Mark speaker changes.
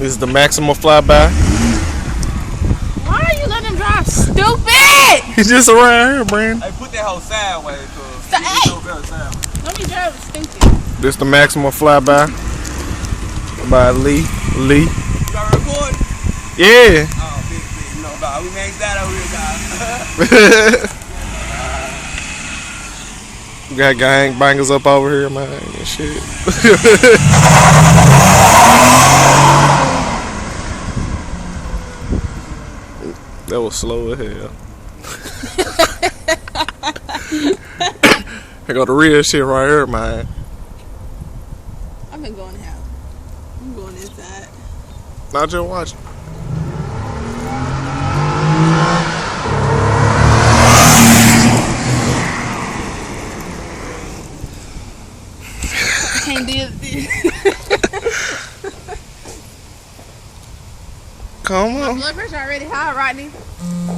Speaker 1: This is the Maxima flyby.
Speaker 2: Why are you letting him drive? Stupid!
Speaker 1: He's just around here, Brandon.
Speaker 3: Hey, put that whole sideways, cuz.
Speaker 2: Hey! Let me drive it, stupid.
Speaker 1: This the Maxima flyby by Lee.
Speaker 3: You got record?
Speaker 1: Yeah.
Speaker 3: Oh, big. You know, dog. We maxed that over here, dog.
Speaker 1: We got gang bangers up over here, man, and shit. That was slow as hell. I got the real shit right here, man.
Speaker 2: I've been going out. I'm going inside.
Speaker 1: Not just watching.
Speaker 2: Can't do it.
Speaker 1: Come on.
Speaker 2: My blood pressure already high, Rodney.